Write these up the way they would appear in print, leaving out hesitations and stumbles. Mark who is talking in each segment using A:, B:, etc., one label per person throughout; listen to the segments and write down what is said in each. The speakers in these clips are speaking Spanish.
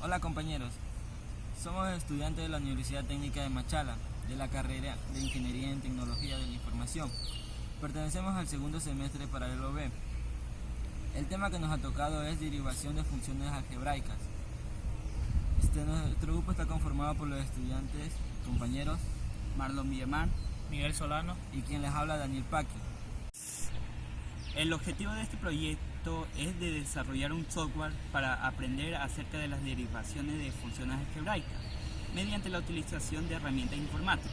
A: Hola compañeros, somos estudiantes de la Universidad Técnica de Machala, de la carrera de Ingeniería en Tecnología de la Información. Pertenecemos al segundo semestre paralelo B. El tema que nos ha tocado es derivación de funciones algebraicas. Nuestro grupo está conformado por los estudiantes, compañeros,
B: Marlon Villamar.
C: Miguel Solano.
A: y quien les habla, Daniel Paqui.
B: El objetivo de este proyecto es de desarrollar un software para aprender acerca de las derivaciones de funciones algebraicas mediante la utilización de herramientas informáticas.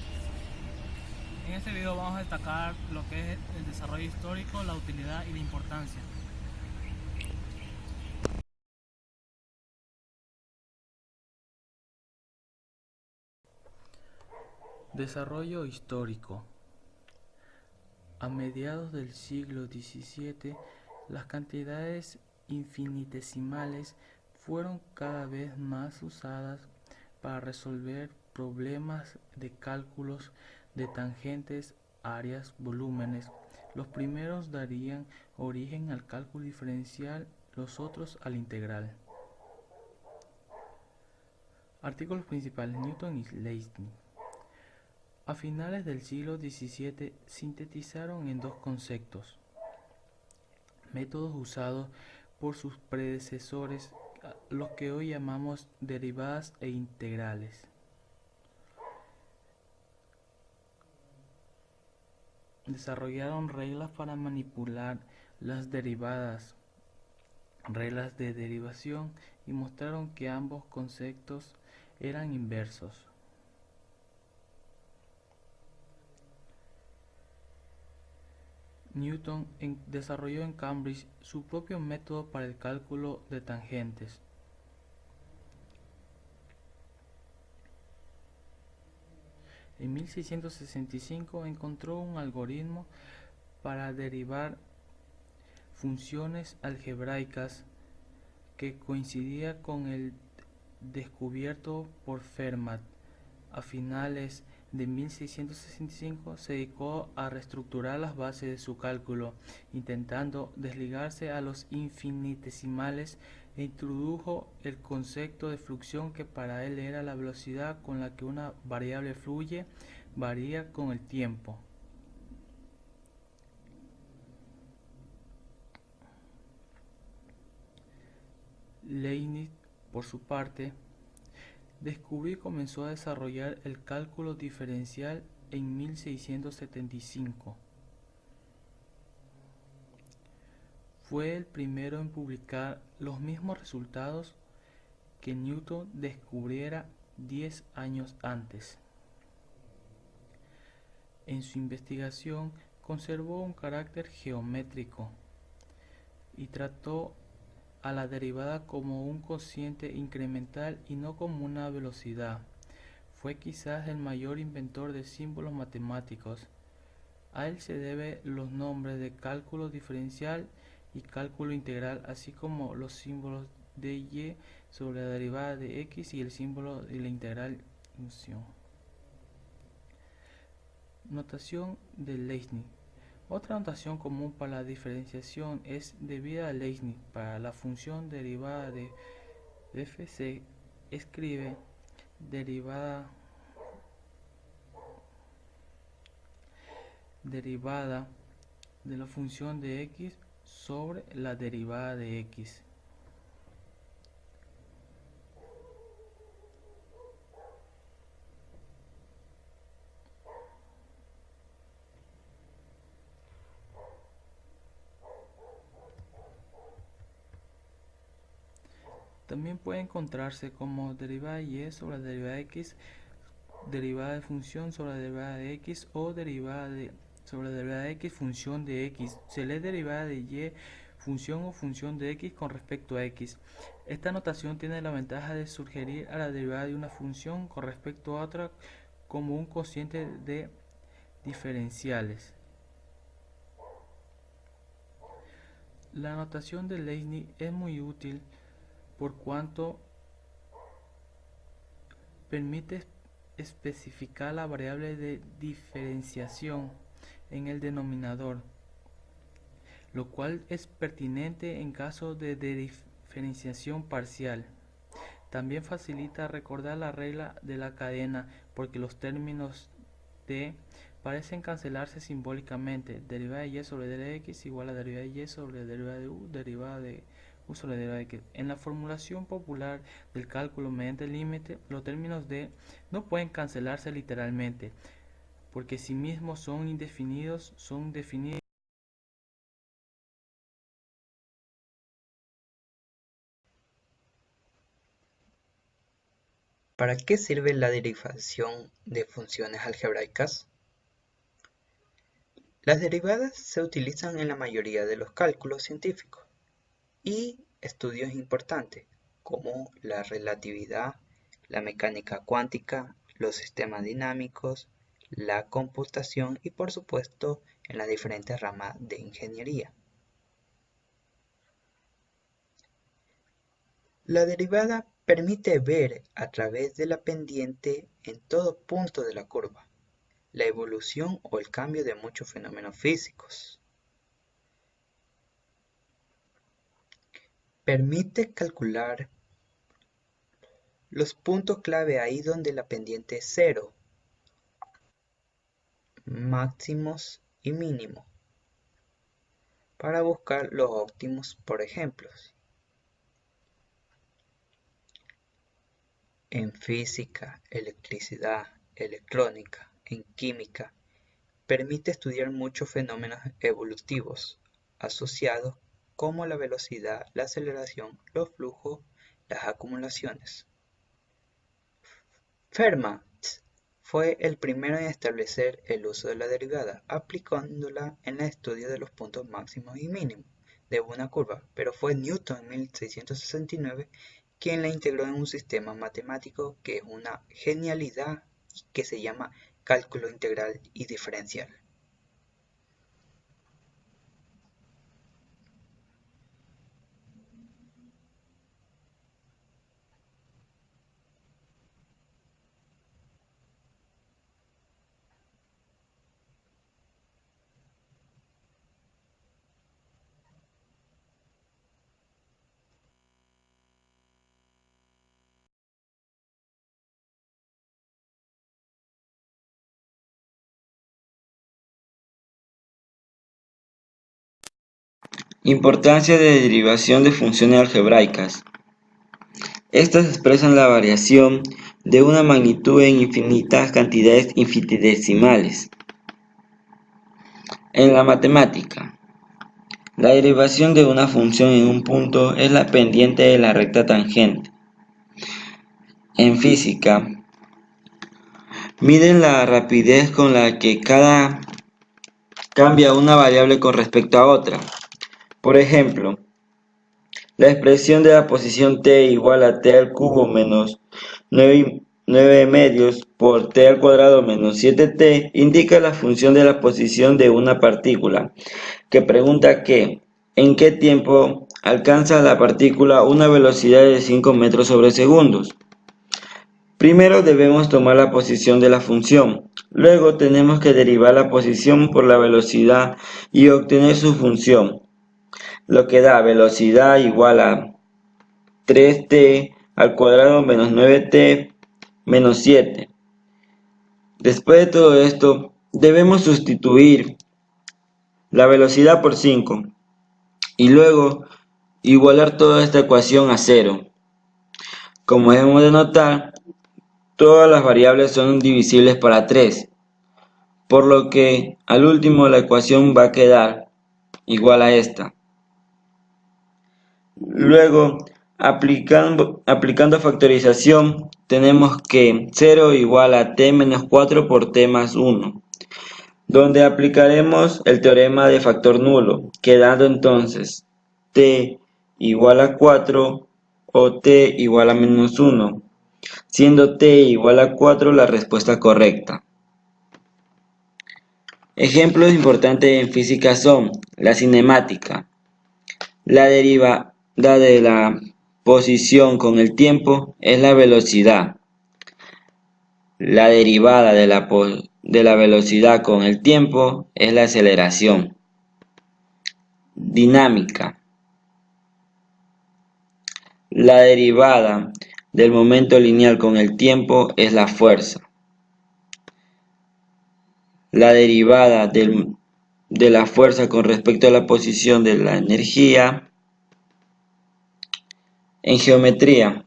C: En este video vamos a destacar lo que es el desarrollo histórico, la utilidad y la importancia.
D: Desarrollo histórico. A mediados del siglo XVII, las cantidades infinitesimales fueron cada vez más usadas para resolver problemas de cálculos de tangentes, áreas, volúmenes. Los primeros darían origen al cálculo diferencial, los otros al integral. Artículos principales: Newton y Leibniz. A finales del siglo XVII sintetizaron en dos conceptos, métodos usados por sus predecesores, los que hoy llamamos derivadas e integrales. Desarrollaron reglas para manipular las derivadas, reglas de derivación, y mostraron que ambos conceptos eran inversos. Newton desarrolló en Cambridge su propio método para el cálculo de tangentes. En 1665 encontró un algoritmo para derivar funciones algebraicas que coincidía con el descubierto por Fermat. A finales de 1665 se dedicó a reestructurar las bases de su cálculo, intentando desligarse a los infinitesimales, e introdujo el concepto de fluxión, que para él era la velocidad con la que una variable fluye, varía con el tiempo. Leibniz, por su parte, descubrió y comenzó a desarrollar el cálculo diferencial en 1675. Fue el primero en publicar los mismos resultados que Newton descubriera 10 años antes. En su investigación conservó un carácter geométrico y trató a la derivada como un cociente incremental y no como una velocidad. Fue quizás el mayor inventor de símbolos matemáticos. A él se debe los nombres de cálculo diferencial y cálculo integral, así como los símbolos de y sobre la derivada de x y el símbolo de la integral función. Notación de Leibniz. Otra notación común para la diferenciación es debida a Leibniz. Para la función derivada de f se escribe derivada de la función de x sobre la derivada de x. También puede encontrarse como derivada de y sobre la derivada de x, derivada de función sobre la derivada de x, o derivada sobre la derivada de x función de x. Se lee derivada de y función o función de x con respecto a x. Esta notación tiene la ventaja de sugerir a la derivada de una función con respecto a otra como un cociente de diferenciales. La notación de Leibniz es muy útil por cuanto permite especificar la variable de diferenciación en el denominador, lo cual es pertinente en caso de diferenciación parcial. También facilita recordar la regla de la cadena porque los términos t parecen cancelarse simbólicamente. Derivada de y sobre d de x igual a derivada de y sobre derivada de u, derivada de u sobre derivada de x. En la formulación popular del cálculo mediante el límite, los términos d no pueden cancelarse literalmente, porque sí mismos son indefinidos, son definidos.
E: ¿Para qué sirve la derivación de funciones algebraicas? Las derivadas se utilizan en la mayoría de los cálculos científicos y estudios importantes como la relatividad, la mecánica cuántica, los sistemas dinámicos, la computación y por supuesto en las diferentes ramas de ingeniería. La derivada permite ver a través de la pendiente en todo punto de la curva la evolución o el cambio de muchos fenómenos físicos. Permite calcular los puntos clave ahí donde la pendiente es cero, máximos y mínimos, para buscar los óptimos por ejemplos. En física, electricidad, electrónica, en química, permite estudiar muchos fenómenos evolutivos asociados como la velocidad, la aceleración, los flujos, las acumulaciones. Fermat fue el primero en establecer el uso de la derivada, aplicándola en el estudio de los puntos máximos y mínimos de una curva, pero fue Newton en 1669 quien la integró en un sistema matemático que es una genialidad y que se llama cálculo integral y diferencial.
F: Importancia de derivación de funciones algebraicas. Estas expresan la variación de una magnitud en infinitas cantidades infinitesimales. En la matemática, la derivación de una función en un punto es la pendiente de la recta tangente. En física, miden la rapidez con la que cambia una variable con respecto a otra. Por ejemplo, la expresión de la posición t igual a t al cubo menos 9 medios por t al cuadrado menos 7t indica la función de la posición de una partícula, que pregunta en qué tiempo alcanza la partícula una velocidad de 5 metros sobre segundos. Primero debemos tomar la posición de la función, luego tenemos que derivar la posición por la velocidad y obtener su función, lo que da velocidad igual a 3t al cuadrado menos 9t menos 7. Después de todo esto, debemos sustituir la velocidad por 5 y luego igualar toda esta ecuación a 0. Como hemos de notar, todas las variables son divisibles para 3, por lo que al último la ecuación va a quedar igual a esta. Luego, aplicando factorización, tenemos que 0 igual a t menos 4 por t más 1, donde aplicaremos el teorema de factor nulo, quedando entonces t igual a 4 o t igual a menos 1, siendo t igual a 4 la respuesta correcta. Ejemplos importantes en física son la cinemática, la derivada de la posición con el tiempo es la velocidad. La derivada de la velocidad con el tiempo es la aceleración. Dinámica. La derivada del momento lineal con el tiempo es la fuerza. La derivada de la fuerza con respecto a la posición de la energía. En geometría,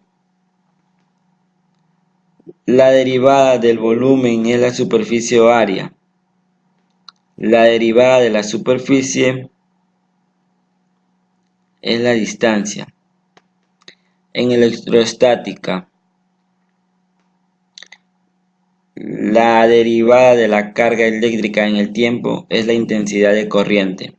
F: la derivada del volumen es la superficie o área. La derivada de la superficie es la distancia. En electrostática, la derivada de la carga eléctrica en el tiempo es la intensidad de corriente.